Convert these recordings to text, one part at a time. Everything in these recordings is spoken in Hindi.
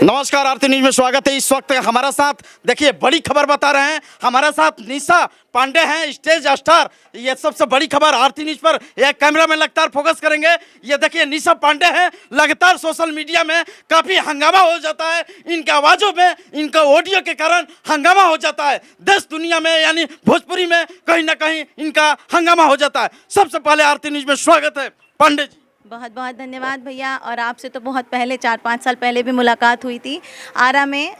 नमस्कार, आरती न्यूज में स्वागत है। इस वक्त हमारा साथ देखिए बड़ी खबर बता रहे हैं, हमारे साथ निशा पांडे हैं, स्टेज स्टार। ये सबसे बड़ी खबर आरती न्यूज पर यह कैमरा में लगातार फोकस करेंगे। ये देखिए निशा पांडे हैं, लगातार सोशल मीडिया में काफी हंगामा हो जाता है, इनके आवाजों में, इनका ऑडियो के कारण हंगामा हो जाता है। देश दुनिया में यानी भोजपुरी में कहीं ना कहीं इनका हंगामा हो जाता है। सबसे पहले आरती न्यूज में स्वागत है पांडे जी। बहुत बहुत धन्यवाद भैया। और आपसे तो बहुत पहले 4-5 साल पहले भी मुलाकात हुई थी आरा में,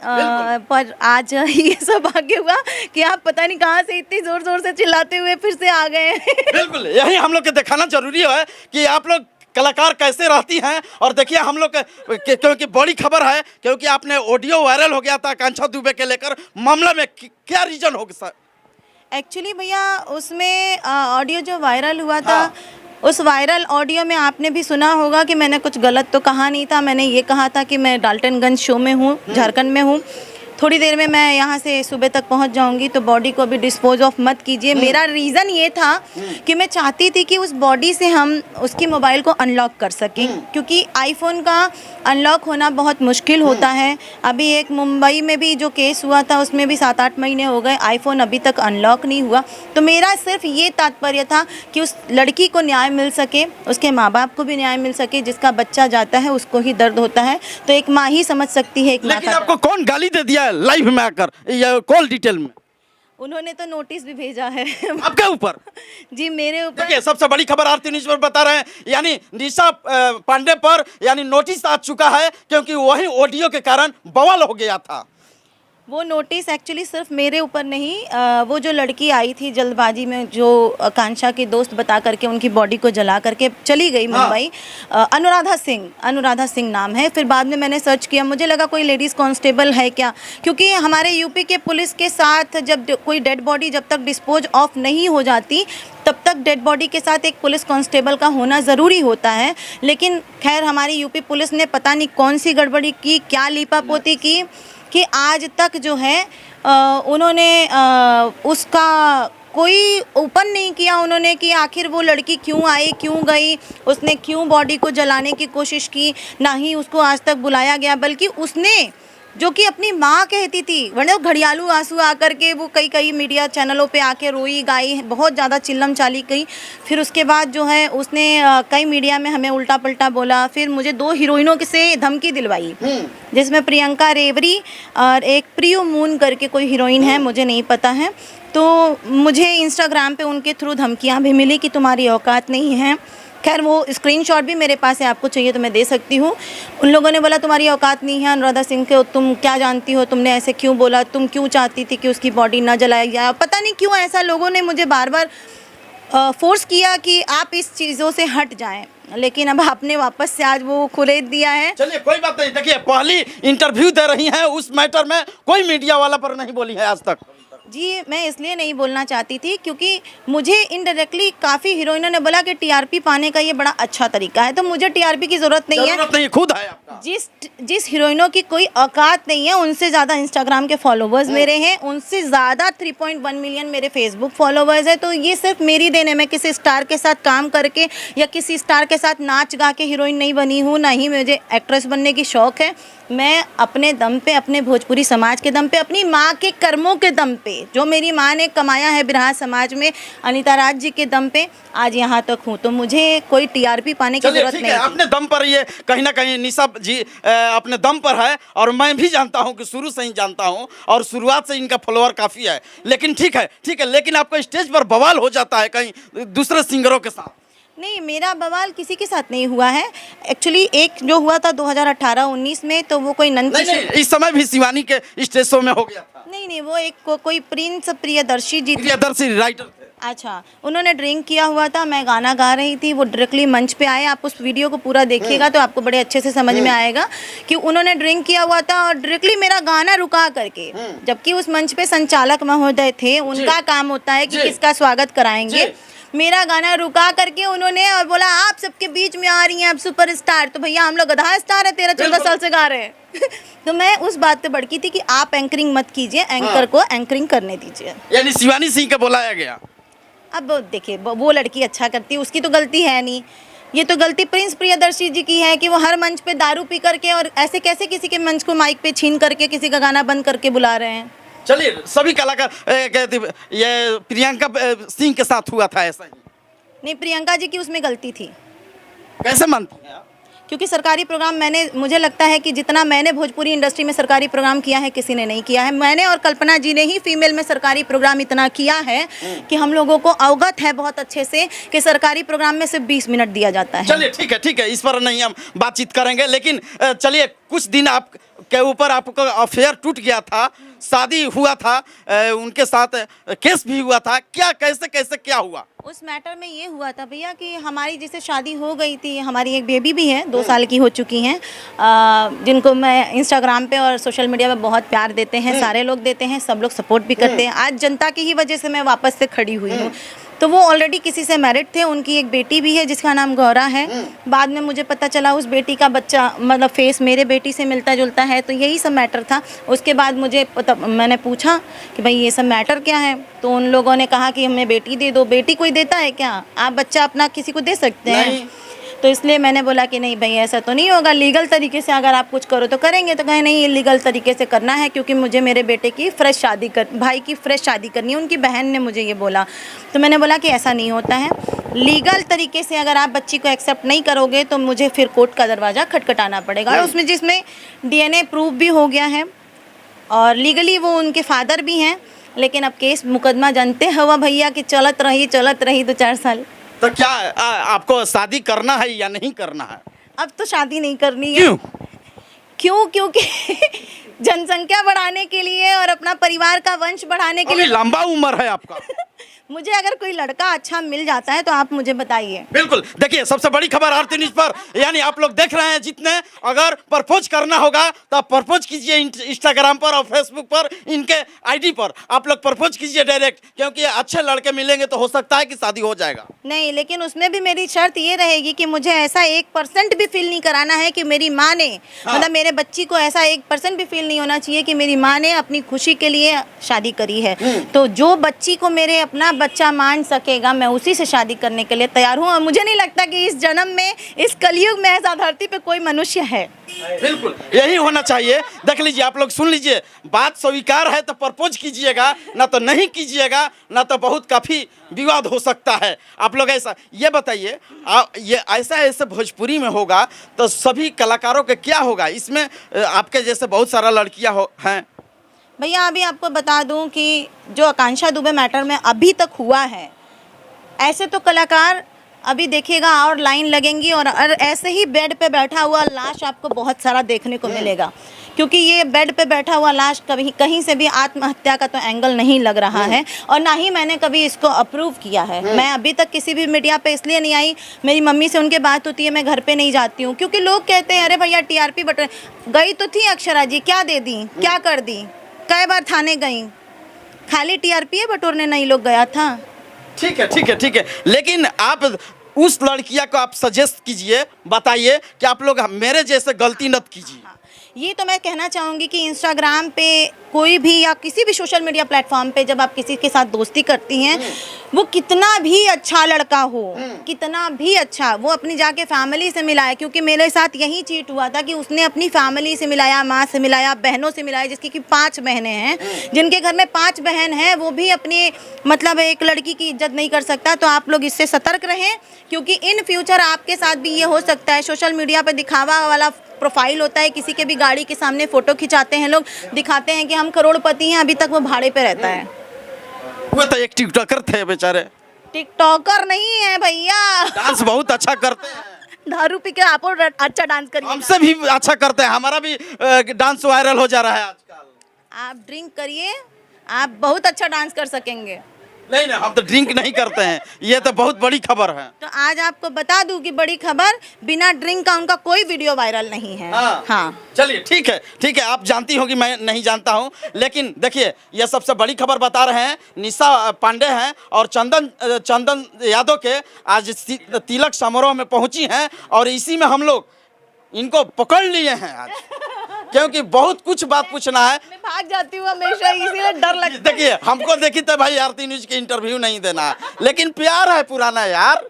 पर आज ये सौभाग्य हुआ कि आप पता नहीं कहाँ से इतनी जोर जोर से चिल्लाते हुए फिर से आ गए। बिल्कुल, यही हम लोग के दिखाना जरूरी है कि आप लोग कलाकार कैसे रहती हैं। और देखिए हम लोग क्योंकि बड़ी खबर है, क्योंकि आपने ऑडियो वायरल हो गया था आकांक्षा दुबे के लेकर, मामला में क्या रीजन होगा सर? एक्चुअली भैया उसमें ऑडियो जो वायरल हुआ था, उस वायरल ऑडियो में आपने भी सुना होगा कि मैंने कुछ गलत तो कहा नहीं था। मैंने ये कहा था कि मैं डाल्टनगंज शो में हूँ, झारखंड में हूँ, थोड़ी देर में मैं यहाँ से सुबह तक पहुँच जाऊँगी, तो बॉडी को अभी डिस्पोज ऑफ मत कीजिए। मेरा रीज़न ये था कि मैं चाहती थी कि उस बॉडी से हम उसकी मोबाइल को अनलॉक कर सकें, क्योंकि आईफोन का अनलॉक होना बहुत मुश्किल होता है। अभी एक मुंबई में भी जो केस हुआ था उसमें भी 7-8 महीने हो गए, आईफोन अभी तक अनलॉक नहीं हुआ। तो मेरा सिर्फ ये तात्पर्य था कि उस लड़की को न्याय मिल सके, उसके माँ बाप को भी न्याय मिल सके। जिसका बच्चा जाता है उसको ही दर्द होता है, तो एक माँ ही समझ सकती है एक माँ लेकिन का। आपको कौन गाली दे दिया लाइव में आकर, या कॉल डिटेल में? उन्होंने तो नोटिस भी भेजा है आपके ऊपर? जी मेरे ऊपर। देखिए सबसे बड़ी खबर आरती न्यूज पर बता रहे हैं, यानी निशा पांडे पर यानी नोटिस आ चुका है, क्योंकि वही ऑडियो के कारण बवाल हो गया था। वो नोटिस एक्चुअली सिर्फ मेरे ऊपर नहीं, वो जो लड़की आई थी जल्दबाजी में, जो आकांक्षा के दोस्त बता करके उनकी बॉडी को जला करके चली गई मुंबई, अनुराधा सिंह नाम है। फिर बाद में मैंने सर्च किया, मुझे लगा कोई लेडीज़ कांस्टेबल है क्या, क्योंकि हमारे यूपी के पुलिस के साथ जब कोई डेड बॉडी जब तक डिस्पोज ऑफ नहीं हो जाती तब तक डेड बॉडी के साथ एक पुलिस कांस्टेबल का होना ज़रूरी होता है। लेकिन खैर हमारी यूपी पुलिस ने पता नहीं कौन सी गड़बड़ी की, क्या लीपापोती की, कि आज तक जो है उन्होंने उसका कोई ओपन नहीं किया उन्होंने कि आखिर वो लड़की क्यों आई, क्यों गई, उसने क्यों बॉडी को जलाने की कोशिश की। ना ही उसको आज तक बुलाया गया, बल्कि उसने जो कि अपनी माँ कहती थी, वरना घड़ियालू आंसू आकर के वो कई मीडिया चैनलों पे आके रोई गाई, बहुत ज़्यादा चिल्लम चाली गई। फिर उसके बाद जो है उसने कई मीडिया में हमें उल्टा पल्टा बोला। फिर मुझे 2 हीरोइनों से धमकी दिलवाई, जिसमें प्रियंका रेवरी और एक प्रियो मून करके कोई हीरोइन है, मुझे नहीं पता है। तो मुझे इंस्टाग्राम पे उनके थ्रू धमकियाँ भी मिली कि तुम्हारी औकात नहीं है। खैर वो स्क्रीनशॉट भी मेरे पास है, आपको चाहिए तो मैं दे सकती हूँ। उन लोगों ने बोला तुम्हारी औकात नहीं है अनुराधा सिंह के, तुम क्या जानती हो, तुमने ऐसे क्यों बोला, तुम क्यों चाहती थी कि उसकी बॉडी ना जलाया जाए। पता नहीं क्यों ऐसा लोगों ने मुझे बार बार फोर्स किया कि आप इस चीज़ों से हट जाएं, लेकिन अब आपने वापस से आज वो खुलेद दिया है। चलिए कोई बात नहीं, देखिए पहली इंटरव्यू दे रही हैं, उस मैटर में कोई मीडिया वाला पर नहीं बोली है आज तक। जी मैं इसलिए नहीं बोलना चाहती थी क्योंकि मुझे इनडायरेक्टली काफ़ी हीरोइनों ने बोला कि टीआरपी पाने का ये बड़ा अच्छा तरीका है, तो मुझे टीआरपी की ज़रूरत नहीं है, खुद है आपका। जिस हीरोइनों की कोई औकात नहीं है, उनसे ज़्यादा इंस्टाग्राम के फॉलोवर्स मेरे हैं, उनसे ज़्यादा 3.1 मिलियन मेरे फेसबुक फॉलोवर्स है। तो ये सिर्फ मेरी देन है, मैं किसी स्टार के साथ काम करके या किसी स्टार के साथ नाच गा के हीरोइन नहीं बनी हूँ, ना ही मुझे एक्ट्रेस बनने की शौक़ है। मैं अपने दम पे, अपने भोजपुरी समाज के दम पे, अपनी माँ के कर्मों के दम पे, जो मेरी माँ ने कमाया है बिरहा समाज में, अनीता राज जी के दम पे आज यहाँ तक हूँ। तो मुझे कोई टीआरपी पाने की जरूरत नहीं है। अपने दम पर ये कहीं ना कहीं निशा जी अपने दम पर है, और मैं भी जानता हूँ कि शुरू से ही जानता हूँ, और शुरुआत से इनका फॉलोअर काफ़ी है। लेकिन ठीक है, लेकिन आपको स्टेज पर बवाल हो जाता है कहीं दूसरे सिंगरों के साथ? नहीं, मेरा बवाल किसी के साथ नहीं हुआ है। एक्चुअली एक जो हुआ था 2018-19 में, तो वो कोई नहीं, इस समय भी शिवानी के स्टेज शो में हो गया था। नहीं, वो एक कोई प्रिंस प्रियदर्शी जी, प्रियदर्शी राइटर थे। अच्छा, उन्होंने ड्रिंक किया हुआ था, मैं गाना गा रही थी, वो डायरेक्टली मंच पे आए। आप उस वीडियो को पूरा देखिएगा तो आपको बड़े अच्छे से समझ में आएगा कि उन्होंने ड्रिंक किया हुआ था और डायरेक्टली मेरा गाना रुका करके, जबकि उस मंच पे संचालक महोदय थे, उनका काम होता है कि किसका स्वागत कराएंगे, मेरा गाना रुका करके उन्होंने और बोला आप सबके बीच में आ रही हैं अब सुपरस्टार। तो भैया हम लोग गधा स्टार है, 13-14 साल से गा रहे हैं तो मैं उस बात पे भड़की थी कि आप एंकरिंग मत कीजिए, एंकर को एंकरिंग करने दीजिए। यानी शिवानी सिंह का बुलाया गया। अब देखिए वो लड़की अच्छा करती है, उसकी तो गलती है नहीं, ये तो गलती प्रिंस प्रियदर्शी जी की है कि वो हर मंच पे दारू पी करके और ऐसे कैसे किसी के मंच को माइक पे छीन करके किसी का गाना बंद करके बुला रहे हैं। चलिए सभी कलाकार ये प्रियंका सिंह के साथ हुआ था ऐसा ही, नहीं, प्रियंका जी की उसमें गलती थी। कैसे मानती हैं आप? क्योंकि सरकारी प्रोग्राम मुझे लगता है कि जितना मैंने भोजपुरी इंडस्ट्री में सरकारी प्रोग्राम किया है किसी ने नहीं किया है। मैंने और कल्पना जी ने ही फीमेल में सरकारी प्रोग्राम इतना किया है कि हम लोगों को अवगत है बहुत अच्छे से कि सरकारी प्रोग्राम में सिर्फ 20 मिनट दिया जाता है। चलिए ठीक है, इस पर नहीं हम बातचीत करेंगे, लेकिन चलिए कुछ दिन आप के ऊपर आपका अफेयर टूट गया था, शादी हुआ था, उनके साथ केस भी हुआ था, क्या कैसे क्या हुआ? उस मैटर में ये हुआ था भैया कि हमारी जिससे शादी हो गई थी, हमारी एक बेबी भी है, 2 साल की हो चुकी हैं, जिनको मैं इंस्टाग्राम पे और सोशल मीडिया पे बहुत प्यार देते हैं, सारे लोग देते हैं, सब लोग सपोर्ट भी करते हैं। आज जनता की ही वजह से मैं वापस से खड़ी हुई हूँ। तो वो ऑलरेडी किसी से मैरिड थे, उनकी एक बेटी भी है जिसका नाम गौरा है। बाद में मुझे पता चला उस बेटी का बच्चा मतलब फेस मेरे बेटी से मिलता जुलता है, तो यही सब मैटर था। उसके बाद मैंने पूछा कि भाई ये सब मैटर क्या है, तो उन लोगों ने कहा कि हमें बेटी दे दो। बेटी कोई देता है क्या? आप बच्चा अपना किसी को दे सकते हैं? तो इसलिए मैंने बोला कि नहीं भाई ऐसा तो नहीं होगा, लीगल तरीके से अगर आप कुछ करो तो करेंगे। तो कहे नहीं, लीगल तरीके से करना है क्योंकि मुझे मेरे बेटे की भाई की फ्रेश शादी करनी है। उनकी बहन ने मुझे ये बोला, तो मैंने बोला कि ऐसा नहीं होता है, लीगल तरीके से अगर आप बच्ची को एक्सेप्ट नहीं करोगे तो मुझे फिर कोर्ट का दरवाज़ा खटखटाना पड़ेगा। और उसमें जिसमें DNA प्रूफ भी हो गया है और लीगली वो उनके फादर भी हैं, लेकिन अब केस मुकदमा जानते हवा भैया कि चलत रही 2-4 साल। तो क्या आपको शादी करना है या नहीं करना है? अब तो शादी नहीं करनी है। क्यों? क्योंकि जनसंख्या बढ़ाने के लिए और अपना परिवार का वंश बढ़ाने के लिए। लंबा उम्र है आपका। मुझे अगर कोई लड़का अच्छा मिल जाता है तो आप मुझे बताइए। बिल्कुल, देखिए सबसे बड़ी खबर आरती न्यूज़ पर, यानी आप लोग देख रहे हैं, जितने अगर प्रपोज करना होगा तो प्रपोज कीजिए इंस्टाग्राम पर और फेसबुक पर, इनके आईडी पर आप लोग प्रपोज कीजिए डायरेक्ट, क्योंकि अच्छे लड़के मिलेंगे तो हो सकता है कि शादी हो जाएगा। नहीं, लेकिन उसमें भी मेरी शर्त ये रहेगी कि मुझे ऐसा 1% भी फील नहीं कराना है कि मेरी माँ ने मतलब मेरे बच्ची को ऐसा 1% भी फील नहीं होना चाहिए कि मेरी माँ ने अपनी खुशी के लिए शादी करी है। तो जो बच्ची को मेरे अपना बच्चा मान सकेगा मैं उसी से शादी करने के लिए तैयार हूँ। और मुझे नहीं लगता कि इस जन्म में, इस कलयुग में ऐसा धरती पे कोई मनुष्य है। बिल्कुल यही होना चाहिए। देख लीजिए, आप लोग सुन लीजिए, बात स्वीकार है तो प्रपोज कीजिएगा, ना तो नहीं कीजिएगा, ना तो बहुत काफ़ी विवाद हो सकता है। आप लोग ऐसा ये बताइए, ये ऐसे भोजपुरी में होगा तो सभी कलाकारों के क्या होगा? इसमें आपके जैसे बहुत सारा लड़कियाँ हैं। भैया अभी आपको बता दूं कि जो आकांक्षा दुबे मैटर में अभी तक हुआ है, ऐसे तो कलाकार अभी देखिएगा और लाइन लगेंगी और ऐसे ही बेड पे बैठा हुआ लाश आपको बहुत सारा देखने को मिलेगा, क्योंकि ये बेड पे बैठा हुआ लाश कहीं से भी आत्महत्या का तो एंगल नहीं लग रहा है और ना ही मैंने कभी इसको अप्रूव किया है। मैं अभी तक किसी भी मीडिया पे इसलिए नहीं आई, मेरी मम्मी से उनके बात होती है, मैं घर पे नहीं जाती हूँ, क्योंकि लोग कहते हैं अरे भैया TRP बटन गई तो थी अक्षरा जी, क्या दे दी, क्या कर दी, कई बार थाने गई, खाली TRP बटोरने नहीं लोग गया था। ठीक है, लेकिन आप उस लड़कियां को आप सजेस्ट कीजिए, बताइए कि आप लोग मेरे जैसे गलती मत कीजिए। ये तो मैं कहना चाहूँगी कि इंस्टाग्राम पे कोई भी या किसी भी सोशल मीडिया प्लेटफॉर्म पे जब आप किसी के साथ दोस्ती करती हैं, वो कितना भी अच्छा लड़का हो, कितना भी अच्छा, वो अपनी जाके फैमिली से मिलाए। क्योंकि मेरे साथ यही चीट हुआ था कि उसने अपनी फैमिली से मिलाया, माँ से मिलाया, बहनों से मिलाया, जिसकी कि 5 बहनें हैं, जिनके घर में 5 बहन हैं, वो भी अपनी मतलब एक लड़की की इज्जत नहीं कर सकता। तो आप लोग इससे सतर्क रहें, क्योंकि इन फ्यूचर आपके साथ भी ये हो सकता है। सोशल मीडिया पर दिखावा वाला प्रोफाइल होता है, किसी के भी गाड़ी के सामने फ़ोटो खिंचाते हैं लोग, दिखाते हैं कि हम करोड़पति हैं, अभी तक वो भाड़े पे रहता है। वो तो एक टिकटॉकर थे बेचारे। टिकटॉकर नहीं है भैया, डांस बहुत अच्छा करते हैं। दारू पी के आप और अच्छा डांस करिए। हमसे भी अच्छा करते हैं, हमारा भी डांस वायरल हो जा रहा है आजकल। आप ड्रिंक करिए, आप बहुत अच्छा डांस कर सकेंगे। नहीं, हम तो ड्रिंक नहीं करते हैं, ये तो बहुत बड़ी खबर है। तो आज आपको बता दूं कि बड़ी खबर, बिना ड्रिंक का उनका कोई वीडियो वायरल नहीं है। हाँ। चलिए ठीक है, आप जानती होगी, मैं नहीं जानता हूँ, लेकिन देखिए ये सबसे बड़ी खबर बता रहे हैं। निशा पांडे हैं और चंदन यादव के आज तिलक समारोह में पहुंची हैं और इसी में हम लोग इनको पकड़ लिए हैं आज। क्योंकि बहुत कुछ बात पूछना है। मैं भाग जाती हूँ हमेशा, इसीलिए डर लगता है। देखिए हमको देखी तो भाई आरती न्यूज की इंटरव्यू नहीं देना है, लेकिन प्यार है पुराना यार।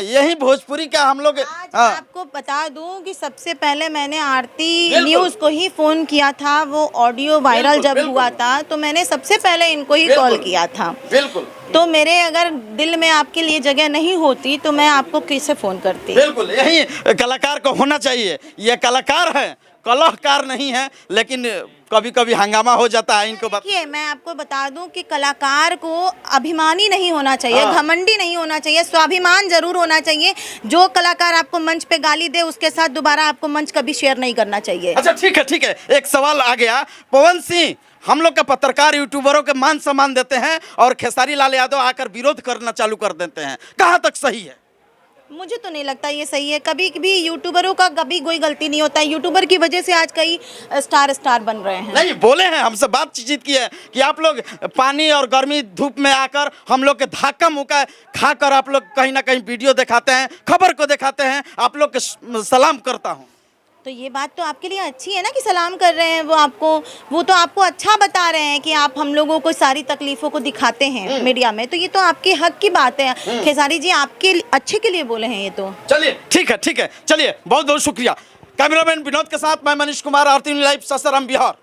यही भोजपुरी का हम लोग। आज आपको बता दूं कि सबसे पहले मैंने आरती न्यूज को ही फोन किया था। वो ऑडियो वायरल जब हुआ था तो मैंने सबसे पहले इनको ही कॉल किया था। बिल्कुल। तो मेरे अगर दिल में आपके लिए जगह नहीं होती तो मैं आपको किससे फोन करती। बिल्कुल, यही कलाकार को होना चाहिए। ये कलाकार है, कलाकार नहीं है, लेकिन कभी कभी हंगामा हो जाता है इनको। देखिए मैं आपको बता दूं कि कलाकार को अभिमानी नहीं होना चाहिए, घमंडी नहीं होना चाहिए, स्वाभिमान जरूर होना चाहिए। जो कलाकार आपको मंच पे गाली दे उसके साथ दोबारा आपको मंच कभी शेयर नहीं करना चाहिए। अच्छा ठीक है ठीक है, एक सवाल आ गया। पवन सिंह हम लोग का पत्रकार यूट्यूबरों के मान सम्मान देते हैं और खेसारी लाल यादव आकर विरोध करना चालू कर देते हैं, कहाँ तक सही है? मुझे तो नहीं लगता ये सही है। कभी भी यूट्यूबरों का कभी कोई गलती नहीं होता है। यूट्यूबर की वजह से आज कई स्टार बन रहे हैं। नहीं बोले हैं, हमसे बातचीत की है कि आप लोग पानी और गर्मी धूप में आकर हम लोग के धक्का मुक्का खाकर आप लोग कहीं ना कहीं वीडियो दिखाते हैं, खबर को दिखाते हैं, आप लोग के सलाम करता हूँ। तो ये बात तो आपके लिए अच्छी है ना कि सलाम कर रहे हैं वो तो आपको अच्छा बता रहे हैं कि आप हम लोगों को सारी तकलीफों को दिखाते हैं मीडिया में। तो ये तो आपके हक की बात है। खेसारी जी आपके अच्छे के लिए बोले हैं ये तो। चलिए ठीक है, चलिए बहुत बहुत शुक्रिया। कैमरामैन विनोद के साथ मैं मनीष कुमार, आरती लाइव, सासाराम, बिहार।